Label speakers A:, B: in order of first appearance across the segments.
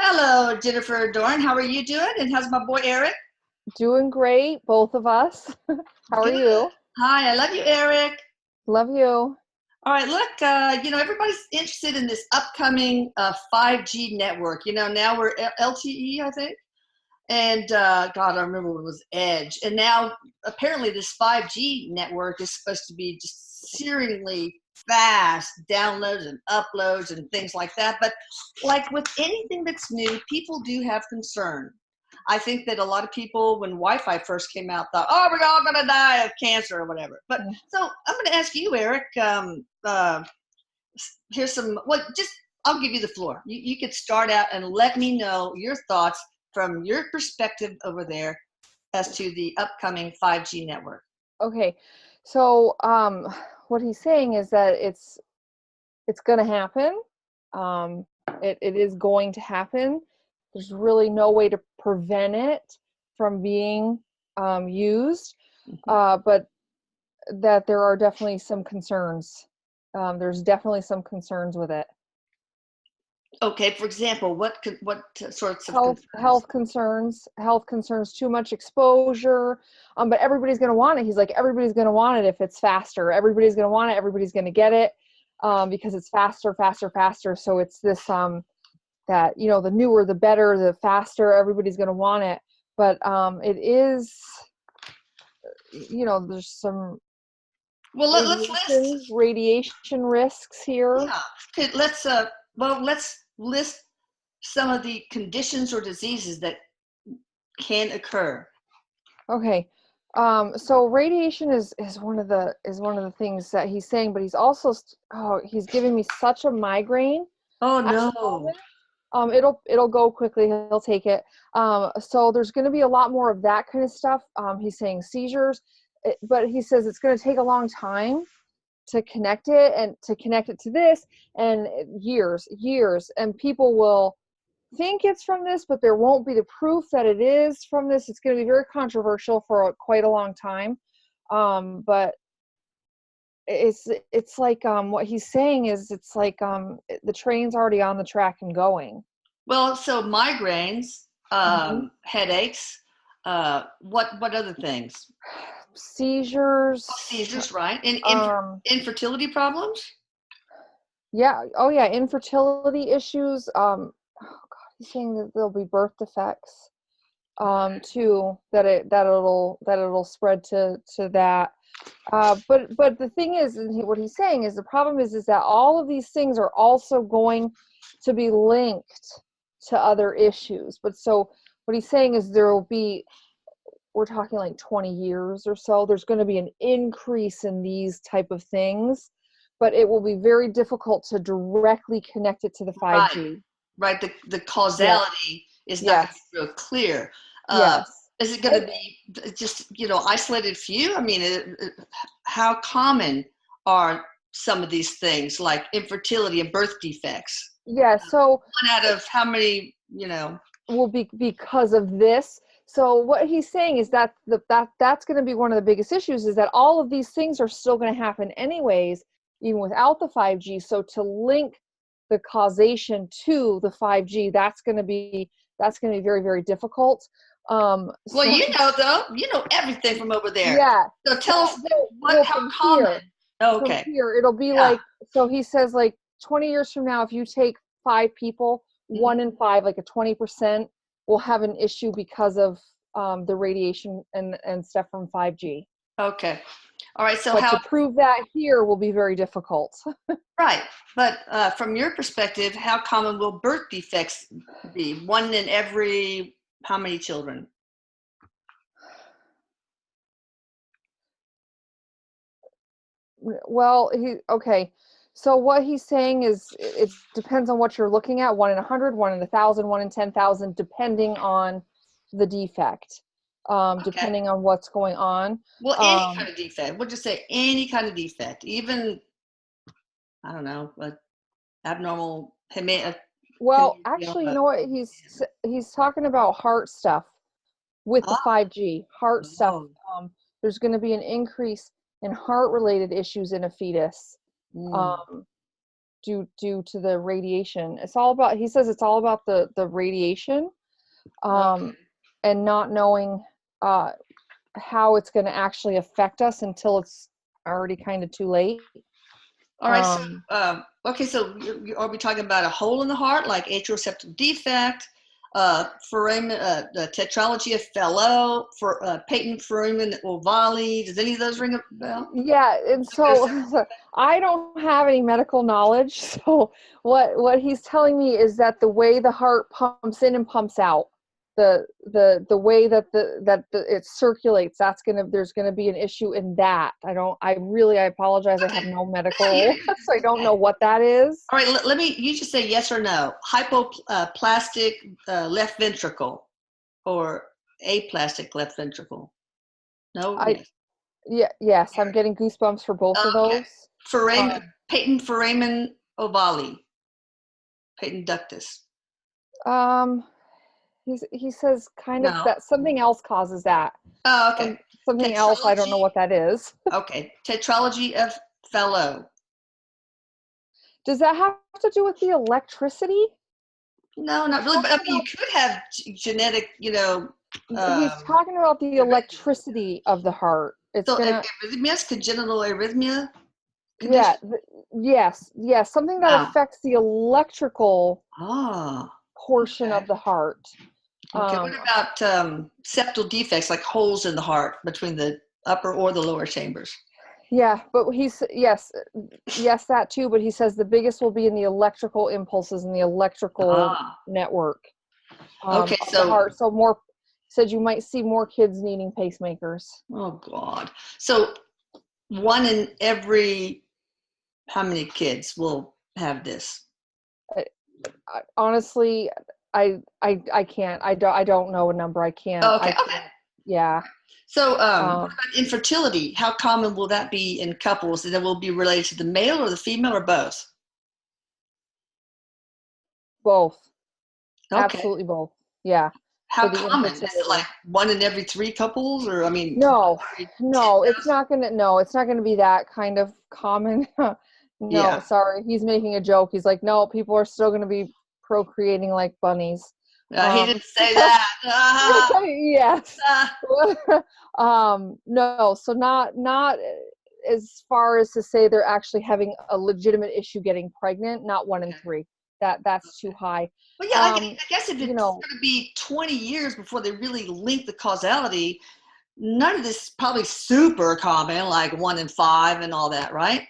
A: Hello, Jennifer Dorn. How are you doing? And how's my boy Eric?
B: Doing great, both of us. How are
A: Good.
B: you?
A: Hi, I love you, Eric.
B: Love you.
A: All right, look, everybody's interested in this upcoming 5G network. Now we're LTE, I think. And God, I remember when it was Edge. And now apparently this 5G network is supposed to be just searingly fast downloads and uploads and things like that. But like with anything that's new, people do have concern. I think that a lot of people, when Wi-Fi first came out, thought, "Oh, we're all going to die of cancer or whatever." But so I'm going to ask you, Eric. Here's some. Well, just I'll give you the floor. You could start out and let me know your thoughts from your perspective over there as to the upcoming 5G network.
B: Okay. So, what he's saying is that it's going to happen. It is going to happen. There's really no way to prevent it from being used, but that there are definitely some concerns. There's definitely some concerns with it.
A: Okay, for example, what sorts of
B: Health concerns, too much exposure. But everybody's going to want it. He's like, everybody's going to want it if it's faster. Everybody's going to want it. Everybody's going to get it because it's faster, faster, faster. So it's this that, the newer, the better, the faster. Everybody's going to want it. But it is, there's some
A: Well, let's list.
B: radiation risks here.
A: Yeah, okay, let's list some of the conditions or diseases that can occur.
B: Okay. So radiation is one of the things that he's saying, but he's also he's giving me such a migraine
A: Oh
B: at the
A: no.
B: moment. It'll go quickly. He'll take it. So there's going to be a lot more of that kind of stuff. He's saying seizures, but he says it's going to take a long time to connect it and to connect it to this, and years, and people will think it's from this, but there won't be the proof that it is from this. It's going to be very controversial for quite a long time. But it's like what he's saying is it's like the train's already on the track and going.
A: Well, so migraines,
B: Mhm.
A: headaches, what other things? Oh,
B: Seizures.
A: seizures, right? And
B: Um,
A: infertility problems?
B: yeah. Oh, yeah. Infertility issues. Oh God, he's saying that there'll be birth defects. Too, that it'll spread to that. But the thing is, and what he's saying is the problem is that all of these things are also going to be linked to other issues. But so what he's saying is there will be, we're talking like 20 years or so, there's going to be an increase in these type of things, but it will be very difficult to directly connect it to the
A: Right,
B: 5G.
A: right. The
B: Yes,
A: causality is not going to
B: yes,
A: be real clear. Uh,
B: yes.
A: is it going to
B: And
A: be just, isolated few? I mean, how common are some of these things like infertility and birth defects?
B: yeah, so
A: One out of how many?
B: will be because of this. So what he's saying is that that's going to be one of the biggest issues, is that all of these things are still going to happen anyways, even without the 5G. So to link the causation to the 5G, that's going to be very, very difficult.
A: Well,
B: So
A: though, you know everything from over there.
B: yeah,
A: So
B: so
A: tell us how
B: from
A: common.
B: here,
A: Oh,
B: from
A: okay.
B: here, it'll be
A: Yeah.
B: like, so he says like 20 years from now, if you take 5 people,
A: Mhm.
B: 1 in 5, like a 20%, will have an issue because of the radiation and stuff from 5G.
A: Okay. All right. So
B: But
A: how,
B: to prove that here will be very difficult.
A: right. But from your perspective, how common will birth defects be? One in every how many children?
B: Well, okay. So what he's saying is it depends on what you're looking at. 1 in 100, 1 in 1,000, 1 in 10,000, depending on the defect,
A: Okay.
B: depending on what's going on.
A: Well, any kind
B: Um,
A: of defect. We'll just say any kind of defect, even, I don't know, abnormal
B: well, actually, you
A: hemangioma.
B: know what? He's talking about heart stuff with the
A: Ah,
B: 5G. Heart stuff.
A: oh.
B: There's going to be an increase in heart-related issues in a fetus.
A: Mm.
B: Um, due to the radiation. It's all about, he says it's all about the radiation,
A: Okay.
B: and not knowing how it's going to actually affect us until it's already kind of too late.
A: All right. So,
B: Um,
A: okay. So, are we talking about a hole in the heart, like atrial septal defect, foramen, the tetralogy of Fallot, for patent foramen ovale? Does any of those ring a bell?
B: yeah, and so I don't have any medical knowledge. So what he's telling me is that the way the heart pumps in and pumps out, the way that it circulates, there's gonna be an issue in that. I apologize. I have no medical, so I don't know what that is.
A: All right. Let me. You just say yes or no. Hypoplastic left ventricle or aplastic left ventricle. No.
B: I
A: Yes.
B: yes, I'm getting goosebumps for both of
A: Okay.
B: those.
A: Patent foramen ovale. Patent ductus.
B: Um, he says kind of
A: No.
B: that something else causes that.
A: Oh, okay.
B: Something else, I don't know
A: Tetralogy.
B: what that is.
A: Okay. Tetralogy of Fallot.
B: Does that have to do with the electricity?
A: No, not really. But I mean, you could have genetic,
B: He's
A: um,
B: talking about the
A: arrhythmia.
B: electricity of the heart. It's
A: So
B: gonna,
A: arrhythmias, congenital arrhythmia
B: yeah,
A: condition.
B: yes, something that
A: Wow.
B: affects the electrical
A: Ah.
B: portion
A: Okay.
B: of the heart.
A: Okay. What
B: Um,
A: about septal defects, like holes in the heart between the upper or the lower chambers?
B: yeah, but yes, that too. But he says the biggest will be in the electrical impulses and the electrical
A: Ah.
B: network
A: Okay.
B: of the
A: So,
B: heart. So more, said you might see more kids needing pacemakers.
A: oh God. So one in every how many kids will have this?
B: Honestly, I can't. I don't know a number.
A: Okay.
B: I
A: Okay.
B: can't. Yeah.
A: So, what
B: Um,
A: about infertility? How common will that be in couples? And it will be related to the male or the female or both?
B: both.
A: Okay.
B: Absolutely both. Yeah.
A: How
B: For the
A: common? Is it like
B: infertility.
A: one in every three couples, or I mean,
B: No,
A: every
B: no, it's
A: 10,000?
B: not gonna. No, it's not gonna be that kind of common. No,
A: Yeah.
B: sorry. He's making a joke. He's like, no, people are still gonna be procreating like bunnies.
A: He
B: Um,
A: didn't say that.
B: yes.
A: Ah.
B: No, so not as far as to say they're actually having a legitimate issue getting pregnant, not one in
A: Okay.
B: three. That's too high.
A: Well, yeah, I guess if
B: You
A: it's
B: know,
A: going to be 20 years before they really link the causality, none of this is probably super common, like one in five and all that, right?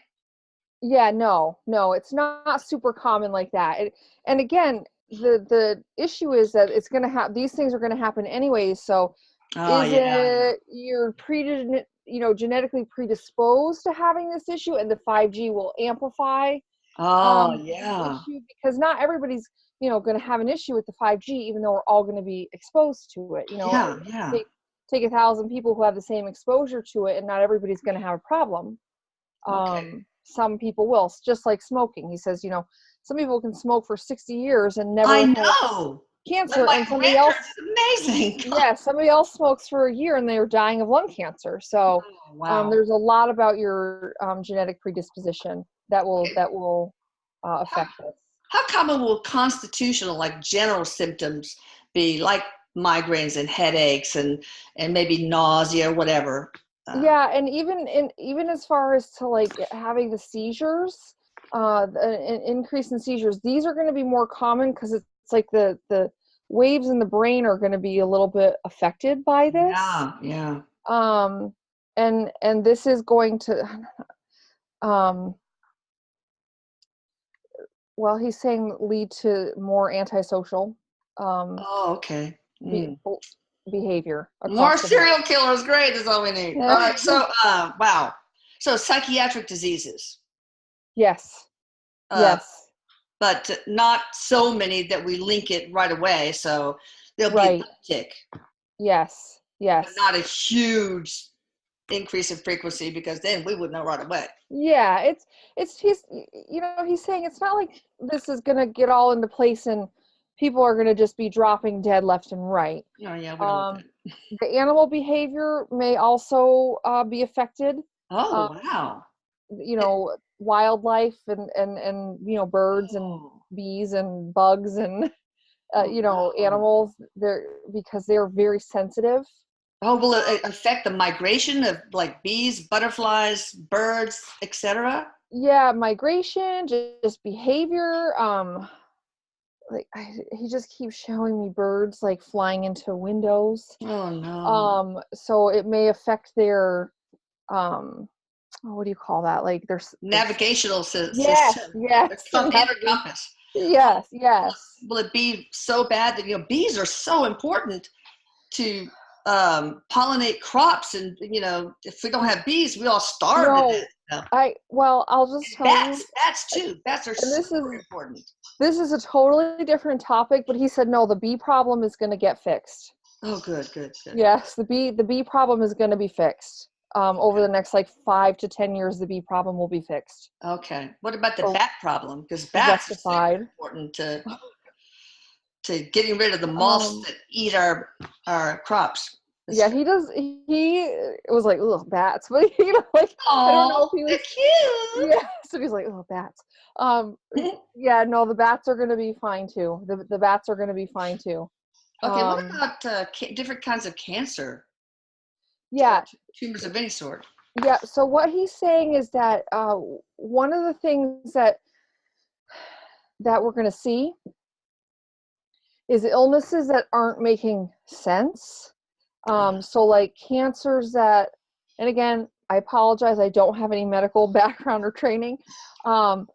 B: yeah, no, it's not super common like that. And again, the issue is that it's going to have, these things are going to happen anyways. So
A: Oh,
B: is
A: yeah, yeah.
B: it you're genetically predisposed to having this issue, and the 5G will amplify
A: Oh,
B: the
A: yeah.
B: issue, because not everybody's going to have an issue with the 5G, even though we're all going to be exposed to it.
A: Yeah, yeah.
B: Take 1,000 people who have the same exposure to it, and not everybody's going to have a problem.
A: Okay.
B: Some people will, just like smoking. He says, some people can smoke for 60 years and
A: I
B: never have
A: know. Like
B: cancer,
A: my
B: and
A: grandparents, it's amazing.
B: somebody else smokes for a year and they're dying of lung cancer. So
A: Oh, wow.
B: there's a lot about your genetic predisposition that will
A: How,
B: affect this.
A: how common will constitutional, like general symptoms be, like migraines and headaches and maybe nausea or whatever?
B: Yeah, and even as far as to like having the seizures, an increase in seizures, these are going to be more common because it's like the waves in the brain are going to be a little bit affected by this.
A: Yeah, yeah.
B: Um, and this is going to, um, well, he's saying lead to more antisocial um,
A: Oh, okay.
B: be, behavior
A: More
B: across the board.
A: serial killers, great, is all we need. All right, so wow. So psychiatric diseases,
B: Yes,
A: uh,
B: yes,
A: but not so many that we link it right away. So there'll be an
B: right.
A: uptick,
B: Yes,
A: but
B: yes.
A: not a huge increase in frequency because then we would know right away.
B: Yeah, he's saying it's not like this is gonna get all into place and people are gonna just be dropping dead left and right.
A: Oh, yeah, we don't want
B: Um,
A: that.
B: the animal behavior may also be affected.
A: Oh,
B: Um,
A: wow.
B: you know, wildlife and birds and bees and bugs and animals, because they're very sensitive.
A: Oh, will it affect the migration of like bees, butterflies, birds, etc.?
B: Yeah, migration, just behavior. He just keeps showing me birds like flying into windows.
A: Oh no.
B: So it may affect their what do you call that? Like there's
A: Navigational
B: yes,
A: system.
B: yes,
A: It's called inner compass.
B: yes, yes.
A: Will it be so bad that bees are so important to pollinate crops, and if we don't have bees, we all starve to death.
B: I'll just tell you.
A: Bats too. Bats are
B: And
A: super important.
B: This is a totally different topic, but he said no, the bee problem is going to get fixed.
A: Oh, good.
B: Yes, the bee problem is going to be fixed. Over the next 5 to 10 years, the bee problem will be fixed.
A: Okay. What about the bat problem? Because bats are super important to getting rid of the moths that eat our crops.
B: Yeah, he does. He was like, "Ugh, bats," but I don't know if he was
A: cute.
B: Yeah, so he's like, "Oh, bats." Yeah, no, the bats are going to be fine too. The bats are going to be fine too.
A: Okay, what about different kinds of cancer?
B: Yeah,
A: tumors of any sort.
B: Yeah. So what he's saying is that one of the things that we're going to see is illnesses that aren't making sense. So like cancers that, and again, I apologize, I don't have any medical background or training, but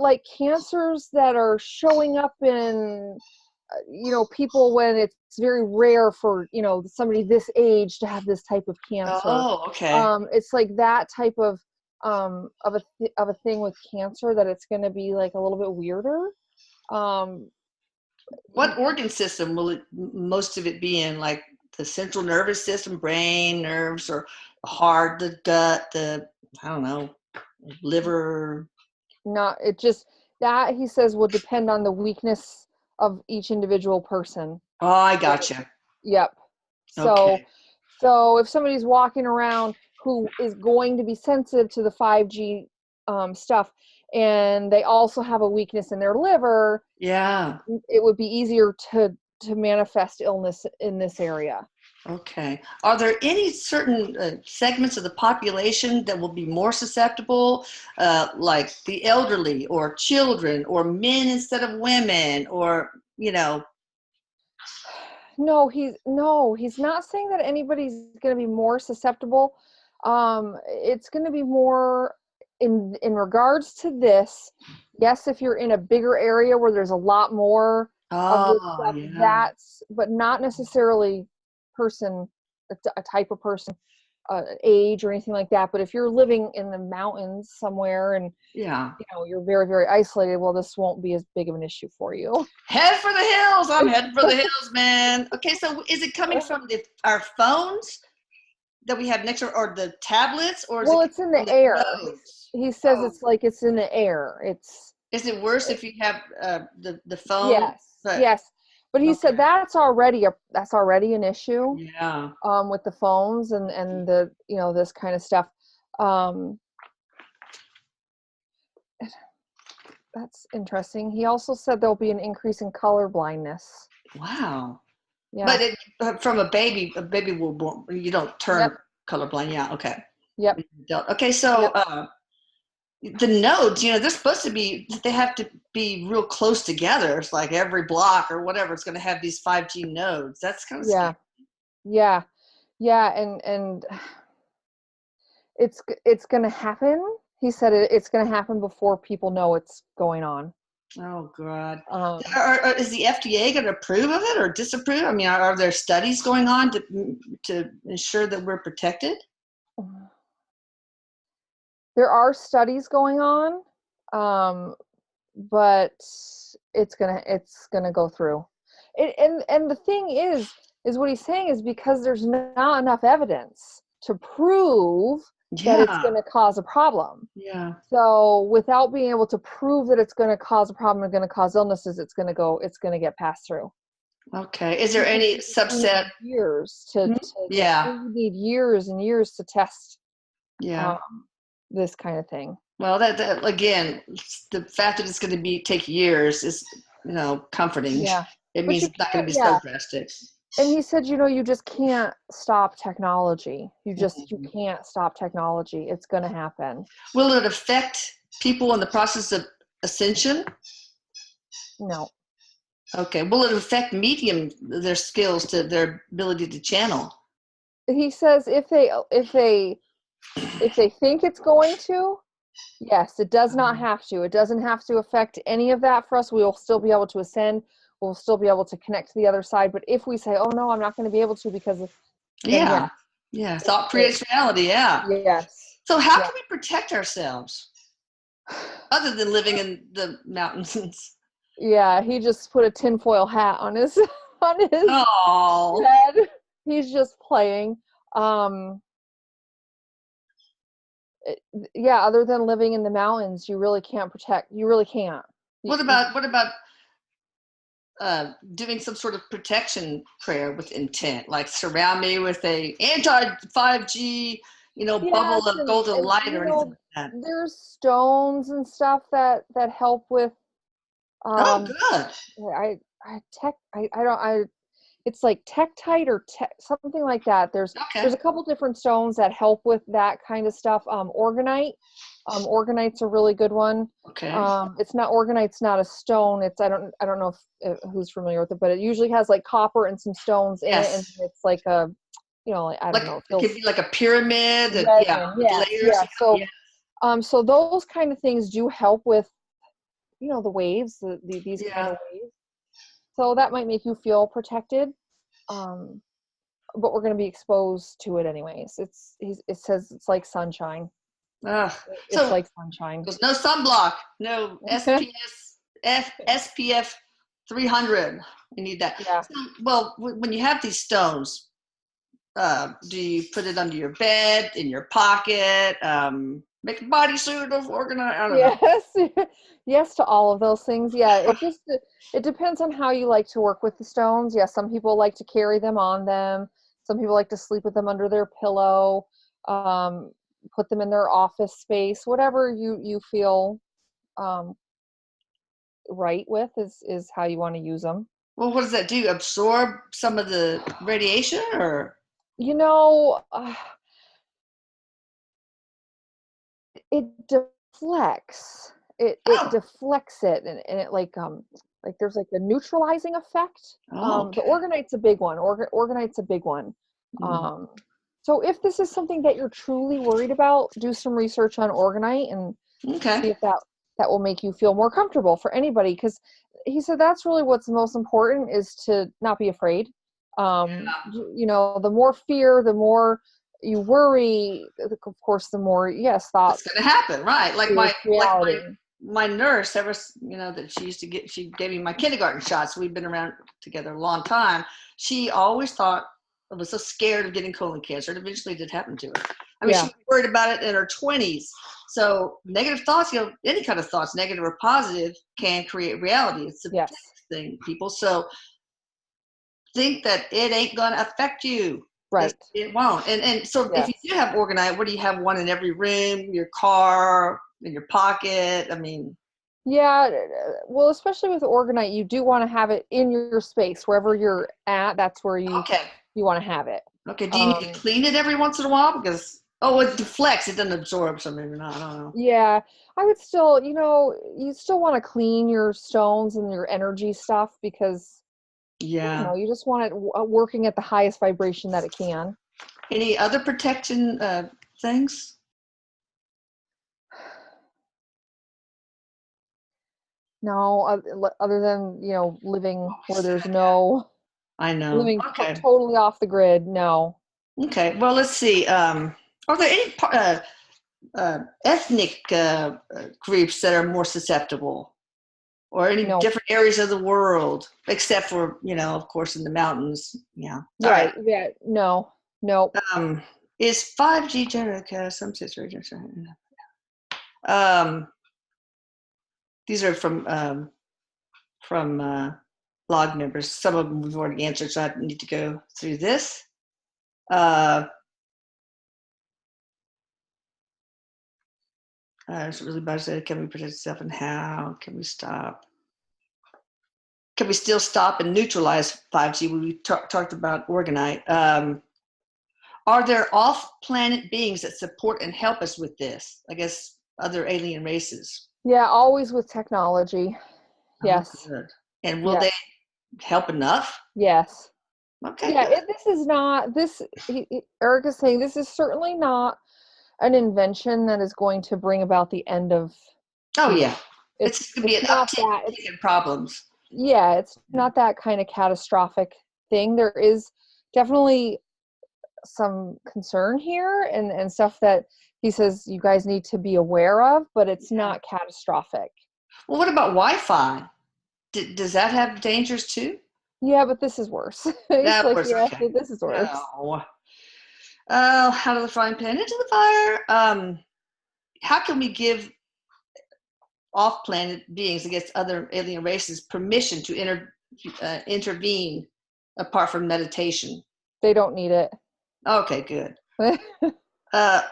B: like cancers that are showing up in, people when it's very rare for, somebody this age to have this type of cancer.
A: Oh, okay.
B: It's like that type of a thing with cancer that it's going to be like a little bit weirder.
A: What organ system will most of it be in? Like the central nervous system, brain, nerves, or the heart, the gut, I don't know, liver?
B: It just, that he says will depend on the weakness of each individual person.
A: Oh, I gotcha.
B: Yep. So if somebody's walking around who is going to be sensitive to the 5G stuff, and they also have a weakness in their liver, it would be easier to manifest illness in this area.
A: Okay. Are there any certain segments of the population that will be more susceptible, like the elderly or children or men instead of women, or,
B: No, he's not saying that anybody's going to be more susceptible. It's going to be more in regards to this. Yes, if you're in a bigger area where there's a lot more of this stuff, but not necessarily a type of person, age or anything like that. But if you're living in the mountains somewhere and you're very, very isolated, well, this won't be as big of an issue for you.
A: Head for the hills. I'm heading for the hills, man. Okay, so is it coming from our phones that we have next, or the tablets, or
B: it's in the air? He says it's in the air.
A: Is it worse if you have the phone?
B: Yes. But he said that's already an issue.
A: Yeah.
B: With the phones and the this kind of stuff. That's interesting. He also said there'll be an increase in colorblindness.
A: Wow.
B: Yeah.
A: But from a baby will born, you don't turn colorblind. Yeah. Okay.
B: Yep.
A: Okay. So the nodes, they're supposed to be, they have to be real close together. It's like every block or whatever, it's going to have these 5G nodes. That's kind of scary.
B: Yeah. And it's going to happen. He said it's going to happen before people know it's going on.
A: Oh God! Is the FDA going to approve of it or disapprove? I mean, are there studies going on to ensure that we're protected?
B: There are studies going on, but it's gonna go through. And the thing is what he's saying is because there's not enough evidence to prove that it's going to cause a problem.
A: Yeah.
B: So without being able to prove that it's going to cause a problem or going to cause illnesses, it's going to get passed through.
A: Okay. Is there any subset?
B: Years to you need years and years to test. This kind of thing.
A: Well, that again, the fact that it's going to take years is, comforting.
B: Yeah.
A: It
B: But
A: means
B: you
A: it's not going
B: can't,
A: to be so
B: yeah.
A: drastic.
B: And he said, you just can't stop technology. You
A: Mhm.
B: can't stop technology. It's going to happen.
A: Will it affect people in the process of ascension?
B: No.
A: Okay. Will it affect medium, their skills, to their ability to channel?
B: He says if they think it's going to, yes, it does not have to. It doesn't have to affect any of that for us. We will still be able to ascend. We'll still be able to connect to the other side. But if we say, oh no, I'm not going to be able to because of, then
A: Yeah.
B: yeah.
A: Yeah. Thought creates reality. Yeah.
B: Yes.
A: So how
B: Yeah.
A: can we protect ourselves other than living in the mountains?
B: Yeah, he just put a tinfoil hat on his on his
A: Oh,
B: head. He's just playing. Um, yeah, other than living in the mountains, you really can't protect. You really can't.
A: what about doing some sort of protection prayer with intent, like surround me with a anti 5G,
B: Yes,
A: bubble of golden light or anything like that.
B: there's stones and stuff that help with
A: Oh,
B: um
A: good.
B: I don't I it's like Tektite or something like that. There's
A: Okay.
B: a couple different stones that help with that kind of stuff. Organite, organite's a really good one.
A: Okay.
B: Organite's not a stone. I don't know if who's familiar with it, but it usually has like copper and some stones in it, and
A: Yes.
B: it's like a like, I don't
A: Like
B: know, it
A: it
B: feels
A: could be like a pyramid. Yeah,
B: resin.
A: with
B: Yes,
A: layers.
B: yeah.
A: Yeah.
B: So those kind of things do help with the waves, these kind
A: Yeah.
B: of waves. So that might make you feel protected. Um, but we're going to be exposed to it anyways. It says it's like sunshine. It's
A: So
B: like sunshine.
A: there's no sunblock, no SPF 300. We need that.
B: Yeah.
A: So, well, when you have these stones, do you put it under your bed, in your pocket, make a bodysuit of organize? I don't know.
B: Yes. Yes to all of those things. Yeah, it depends on how you like to work with the stones. Yeah, some people like to carry them on them. Some people like to sleep with them under their pillow. Um, put them in their office space. Whatever you um right with is how you want to use them.
A: Well, what does that do? Absorb some of the radiation, or?
B: You know, it deflects. It
A: Oh,
B: deflects it, and it like there's like a neutralizing effect.
A: oh,
B: The
A: okay.
B: organite's a big one. Organite's a big one.
A: Mm,
B: Um, so if this is something that you're truly worried about, do some research on organite and
A: okay.
B: see if that will make you feel more comfortable for anybody. Because he said that's really what's most important is to not be afraid. The more fear, the more you worry, of course, the more, yes,
A: It's
B: thoughts
A: going to happen, right? Like
B: create reality.
A: my nurse ever, that she gave me my kindergarten shots. We've been around together a long time. She always thought, I was so scared of getting colon cancer. It eventually did happen to her. I mean, she
B: Yeah.
A: was worried about it in her 20s. So negative thoughts, any kind of thoughts, negative or positive, can create reality. It's a
B: Yes.
A: thing, people. So think that it ain't going to affect you.
B: Right.
A: It won't. And so if you
B: Yes.
A: do have organite, what do you have? One in every room, your car, in your pocket? I mean,
B: Yeah. Well, especially with organite, you do want to have it in your space wherever you're at. That's where
A: okay.
B: you want to have it.
A: Okay. Do you need to
B: Um,
A: clean it every once in a while? Because, it deflects. It doesn't absorb, so maybe not. I don't know.
B: yeah, I would still, you still want to clean your stones and your energy stuff because
A: Yeah.
B: you just want it working at the highest vibration that it can.
A: Any other protection things?
B: No, other than, living where there's
A: Yeah.
B: no
A: I know.
B: living
A: Okay.
B: totally off the grid. No.
A: Okay. Well, let's see. Are there any ethnic groups that are more susceptible, or any
B: No.
A: different areas of the world, except for, of course, in the mountains? Yeah. All right.
B: Right. Yeah. No. No.
A: Um, is 5G generated some situations? Um, these are from blog members. Some of them we've already answered, so I need to go through this. Uh, It's really bad. Can we protect ourselves, and how can we stop? Can we still stop and neutralize 5G? We talked about organite. Are there off-planet beings that support and help us with this? I guess other alien races.
B: Yeah, always with technology.
A: Oh,
B: Yes.
A: good. And will
B: Yes.
A: they help enough?
B: Yes.
A: Okay,
B: Yeah,
A: good.
B: this is not, Eric is saying this is certainly not an invention that is going to bring about the end of
A: Oh,
B: humans.
A: yeah. It's going to be an
B: Not
A: uptick
B: that,
A: in problems.
B: yeah, it's
A: Yeah.
B: not that kind of catastrophic thing. There is definitely some concern here and stuff that he says you guys need to be aware of, but it's not catastrophic.
A: Well, what about Wi-Fi? Does that have dangers too?
B: Yeah, but this is worse. He's
A: Of
B: like,
A: course,
B: yeah,
A: okay.
B: this is worse.
A: No. Out of the frying pan into the fire. How can we give off-planet beings against other alien races permission to intervene apart from meditation?
B: They don't need it.
A: Okay, good.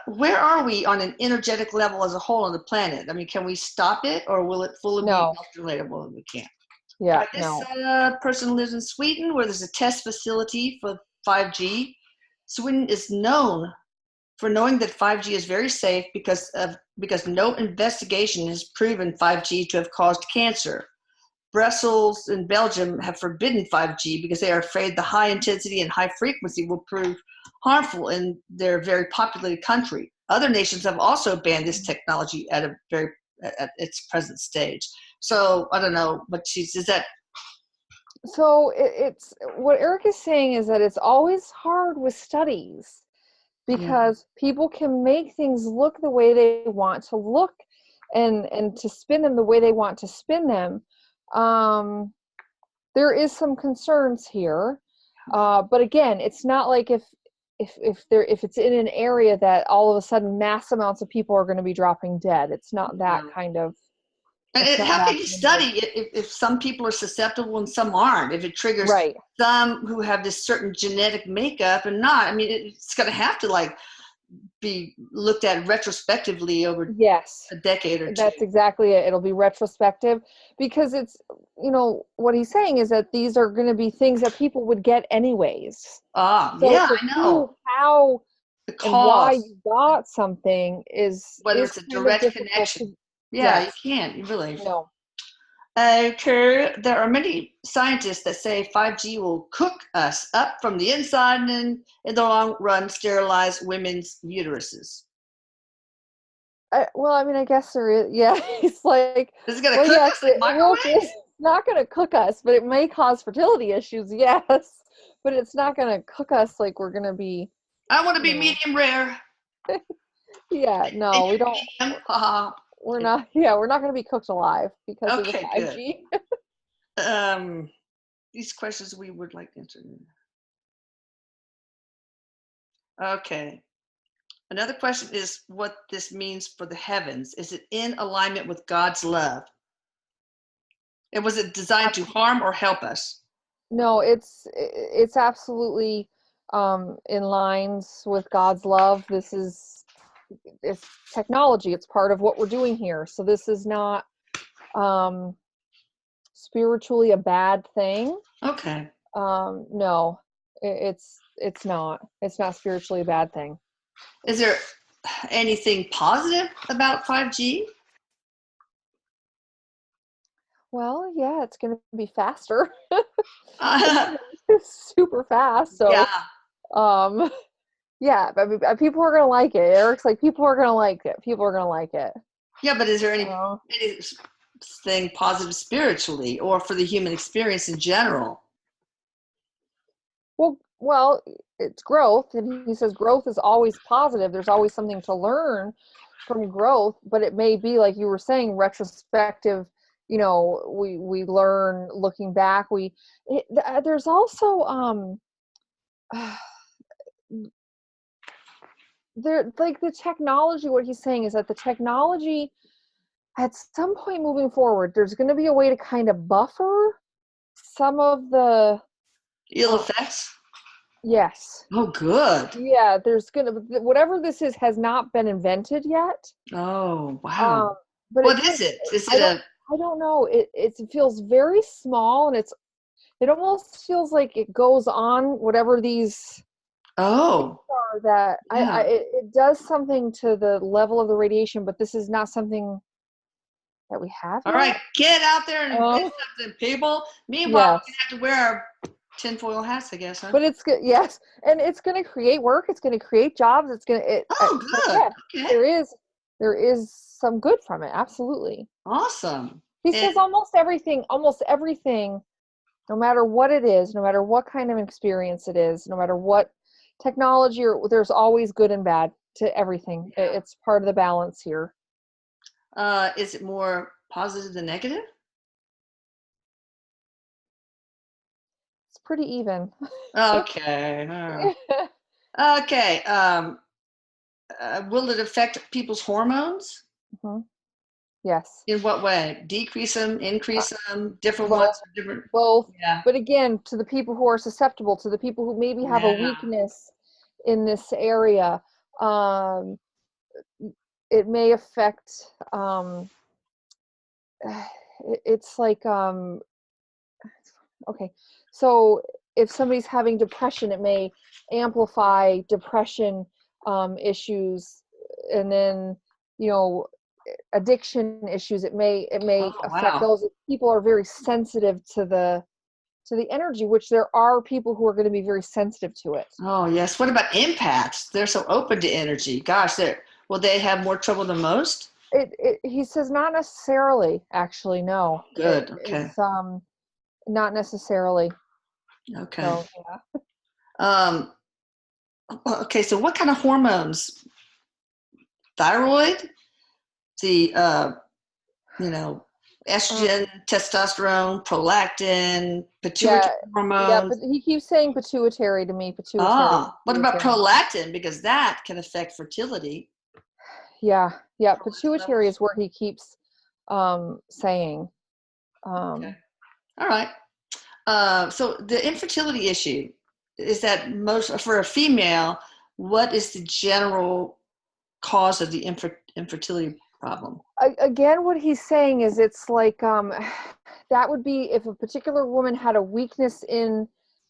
A: Where are we on an energetic level as a whole on the planet? I mean, can we stop it, or will it fully be
B: No.
A: melted later? Well, we can't.
B: Yeah,
A: This
B: no.
A: person lives in Sweden, where there's a test facility for 5G. Sweden is known for knowing that 5G is very safe because no investigation has proven 5G to have caused cancer. Brussels and Belgium have forbidden 5G because they are afraid the high intensity and high frequency will prove harmful in their very populated country. Other nations have also banned this technology at its present stage. So I don't know, but is that?
B: So it's what Eric is saying is that it's always hard with studies because people can make things look the way they want to look and to spin them the way they want to spin them. There is some concerns here, but again, it's not like if it's in an area that all of a sudden mass amounts of people are going to be dropping dead. It's not that kind of.
A: How can you study if some people are susceptible and some aren't? If it triggers
B: Right.
A: some who have this certain genetic makeup and not, I mean, it's going to have to be looked at retrospectively over a decade or two.
B: That's exactly it. It'll be retrospective because it's, what he's saying is that these are going to be things that people would get anyways. So
A: Yeah,
B: to
A: I
B: prove
A: know.
B: how
A: The
B: and why
A: cause,
B: you got something
A: whether
B: is
A: it's a
B: kind of
A: direct
B: difficult
A: connection.
B: to.
A: Yeah, you
B: Yes.
A: can't. You really.
B: No.
A: Okay, there are many scientists that say 5G will cook us up from the inside and in the long run sterilize women's uteruses.
B: Well, I mean, I guess there is. Yeah, it's like,
A: Is it going to
B: well,
A: cook
B: yes,
A: us like
B: it's
A: microwaves?
B: not going to cook us, but it may cause fertility issues. Yes, but it's not going to cook us like we're going to be.
A: I want to be medium rare.
B: Yeah, no, we don't.
A: Medium.
B: We're not. Yeah, we're not going to be cooked alive because of the
A: Okay, good.
B: 5G.
A: These questions we would like to answer. Okay. Another question is what this means for the heavens. Is it in alignment with God's love? And was it designed to harm or help us?
B: No, it's absolutely in lines with God's love. It's technology. It's part of what we're doing here. So this is not spiritually a bad thing.
A: Okay.
B: No, it's not. It's not spiritually a bad thing.
A: Is there anything positive about 5G?
B: Well, yeah, it's going to be faster. It's super fast. So,
A: Yeah.
B: yeah, I mean, people are going to like it. Eric's like, people are going to like it. People are going to like it.
A: Yeah, but is there anything positive spiritually or for the human experience in general?
B: Well, it's growth, and he says growth is always positive. There's always something to learn from growth, but it may be like you were saying, retrospective. We learn looking back. There's also there, like, the technology. What he's saying is that the technology, at some point moving forward, there's going to be a way to kind of buffer some of the
A: Ill effects?
B: Yes.
A: Oh, good.
B: Yeah, there's gonna whatever this is has not been invented yet.
A: Oh, wow.
B: Um, but it
A: What
B: kind
A: is
B: of,
A: it? Is
B: I
A: it
B: don't
A: a,
B: I don't know. It feels very small, and it almost feels like it goes on whatever these
A: oh,
B: are, that
A: yeah.
B: it does something to the level of the radiation, but this is not something that we have
A: All right,
B: yet.
A: get out there and invent
B: Um,
A: something, people. Meanwhile, we're
B: yes.
A: gonna have to wear our tinfoil hats, I guess, huh?
B: But it's good, yes, and it's going to create work. It's going to create jobs. It's going to.
A: Oh,
B: So
A: good.
B: yeah,
A: Okay.
B: there is some good from it. Absolutely.
A: Awesome.
B: He
A: And
B: says almost everything, no matter what it is, no matter what kind of experience it is, no matter what technology, or there's always good and bad to everything.
A: yeah.
B: It's part of the balance here.
A: Is it more positive than negative?
B: It's pretty even.
A: Okay. Okay. Will it affect people's hormones?
B: Mhm. Yes.
A: In what way? Decrease them,
B: Uh,
A: increase them, different ones,
B: both.
A: or different.
B: Both.
A: Yeah.
B: But again, to the people who are susceptible, to the people who maybe have a
A: Yeah.
B: weakness in this area, um, it may affect. It's like okay, so if somebody's having depression, it may amplify depression issues, and then you know addiction issues. It may
A: Oh,
B: affect
A: wow.
B: those. If people are very sensitive to the energy, which there are people who are going to be very sensitive to it.
A: Oh, yes. What about empaths? They're so open to energy. Gosh, will they have more trouble than most?
B: He says not necessarily. Actually, no.
A: Good. Okay.
B: It's not necessarily.
A: Okay.
B: So yeah.
A: Um, okay. So, what kind of hormones? Thyroid, the you know,
B: Um,
A: estrogen, testosterone, prolactin,
B: yeah,
A: pituitary
B: yeah,
A: hormones.
B: but he keeps saying pituitary to me, pituitary,
A: Ah, what about
B: pituitary.
A: prolactin? Because that can affect fertility.
B: Yeah, yeah,
A: Prolactin
B: pituitary
A: levels.
B: is where he keeps saying.
A: Okay.
B: Um,
A: All right. So the infertility issue is that most for a female, what is the general cause of the infertility problem?
B: again, what he's saying is it's like that would be if a particular woman had a weakness in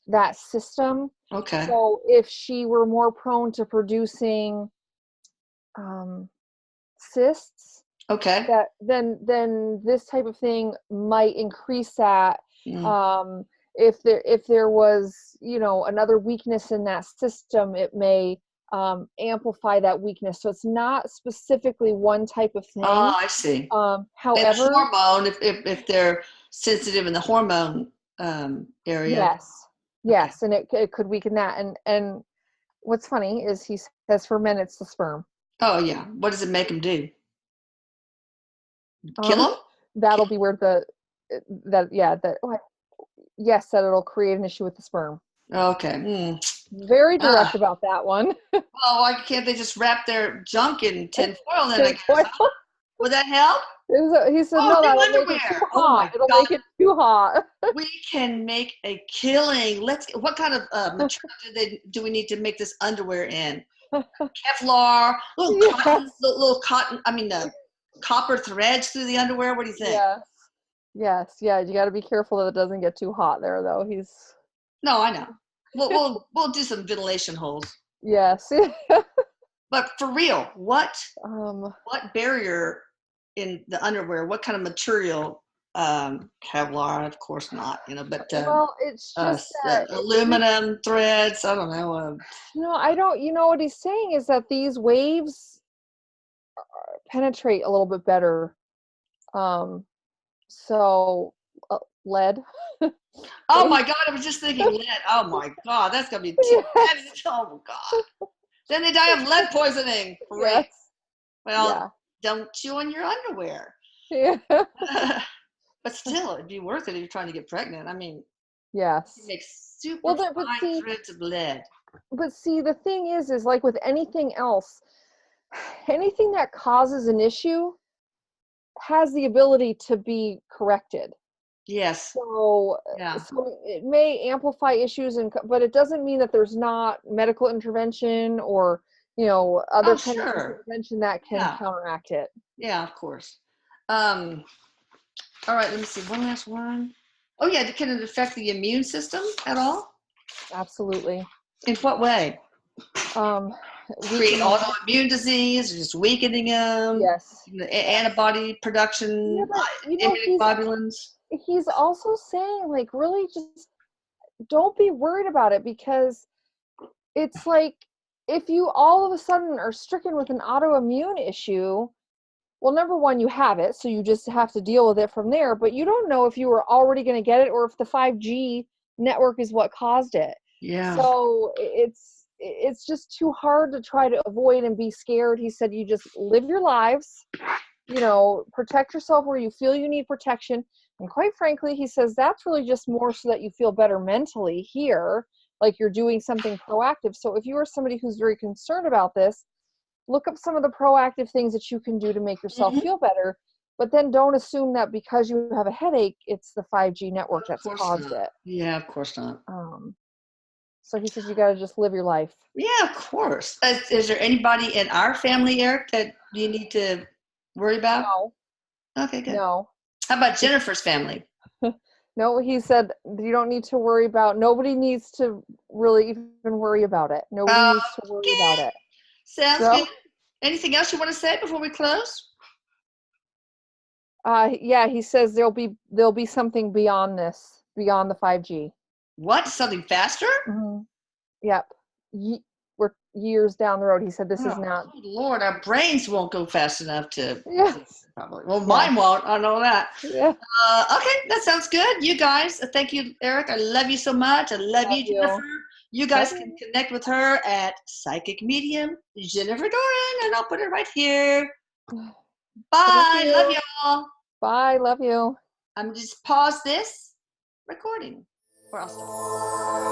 B: that system.
A: Okay.
B: So if she were more prone to producing um, cysts,
A: Okay.
B: that then this type of thing might increase that.
A: Mm.
B: um if there was another weakness in that system, it may amplify that weakness. So it's not specifically one type of
A: Oh,
B: thing.
A: I see. And the
B: However,
A: hormone, if they're sensitive in the hormone area.
B: yes,
A: Okay.
B: yes, and it could weaken that. And what's funny is he says for men it's the sperm.
A: Oh, yeah. What does it make them do? Kill
B: um
A: them?
B: that'll be where the that yeah that yes, that it'll create an issue with the sperm.
A: Okay. Mm.
B: Very direct
A: Ah.
B: about that one.
A: Well, why can't they just wrap their junk in tin foil then, I guess?
B: Tinfoil.
A: Huh? Would that help?
B: He said,
A: Oh,
B: no,
A: new
B: that'll make it too
A: underwear. Oh
B: hot.
A: my
B: It'll
A: God.
B: make it too hot.
A: We can make a killing. What kind of material do we need to make this underwear in? Kevlar, little cotton,
B: Yes.
A: little cotton. I mean, copper threads through the underwear. What do you think?
B: Yes. Yes. Yeah. You got to be careful that it doesn't get too hot there, though.
A: No, I know. We'll do some ventilation holes.
B: Yes.
A: But for real,
B: um,
A: what barrier in the underwear? What kind of material? Kevlar, of course not. But
B: well, it's just that
A: aluminum threads. I don't know.
B: I don't. What he's saying is that these waves penetrate a little bit better. Um, so lead.
A: Oh
B: Maybe.
A: my God! I was just thinking lead. Oh my God, that's gonna be
B: Yes.
A: oh God. Then they die of lead poisoning. Great.
B: Yes.
A: Well,
B: Yeah.
A: don't chew on your underwear.
B: Yeah.
A: But still, it'd be worth it if you're trying to get pregnant. I mean, you
B: Yes.
A: make super
B: Well,
A: fine threads of lead.
B: but see, the thing is like with anything else, anything that causes an issue has the ability to be corrected.
A: Yes.
B: So,
A: Yeah.
B: so it may amplify issues, but it doesn't mean that there's not medical intervention or, other
A: Oh,
B: kind of
A: sure.
B: intervention that can
A: Yeah.
B: counteract it.
A: Yeah, of course. Um, all right, let me see. One last one. Oh, yeah. Can it affect the immune system at all?
B: Absolutely.
A: In what way? Create
B: Weakening.
A: autoimmune disease, or just weakening them,
B: Yes.
A: antibody
B: Yeah,
A: production,
B: but
A: immunoglobulins.
B: he's also saying, like, really just don't be worried about it, because it's like, if you all of a sudden are stricken with an autoimmune issue, well, number one, you have it, so you just have to deal with it from there, but you don't know if you were already going to get it or if the 5G network is what caused it.
A: Yeah.
B: So it's just too hard to try to avoid and be scared. He said, you just live your lives, protect yourself where you feel you need protection. And quite frankly, he says that's really just more so that you feel better mentally here, like you're doing something proactive. So if you are somebody who's very concerned about this, look up some of the proactive things that you can do to make yourself
A: Mhm.
B: feel better. But then don't assume that because you have a headache, it's the 5G network
A: Of
B: that's
A: course
B: caused
A: not.
B: it.
A: Yeah, of course not.
B: So he says you got to just live your life.
A: Yeah, of course. Is there anybody in our family, Eric, that you need to worry about?
B: No,
A: Okay, good.
B: no.
A: How about Jennifer's family?
B: No, he said you don't need to worry about, nobody needs to really even worry about it. Nobody needs to worry about
A: Okay,
B: it.
A: sounds
B: So,
A: good. Anything else you want to say before we close?
B: yeah, he says there'll be something beyond this, beyond the 5G.
A: What? Something faster?
B: Mhm. Yep. We're years down the road. He said this is
A: Oh,
B: not.
A: good Lord, our brains won't go fast enough to
B: Yes.
A: probably. Well,
B: Yeah.
A: mine won't. I know that.
B: Yeah.
A: Okay, that sounds good. You guys, thank you, Eric. I love you so much. I love
B: Love
A: you, Jennifer.
B: you.
A: You
B: Love
A: guys can
B: you.
A: connect with her at Psychic Medium Jennifer Doran, and I'll put it right here.
B: Thank
A: Bye. Love
B: you.
A: y'all.
B: Bye. Love you.
A: I'm just pause this recording, or I'll stop.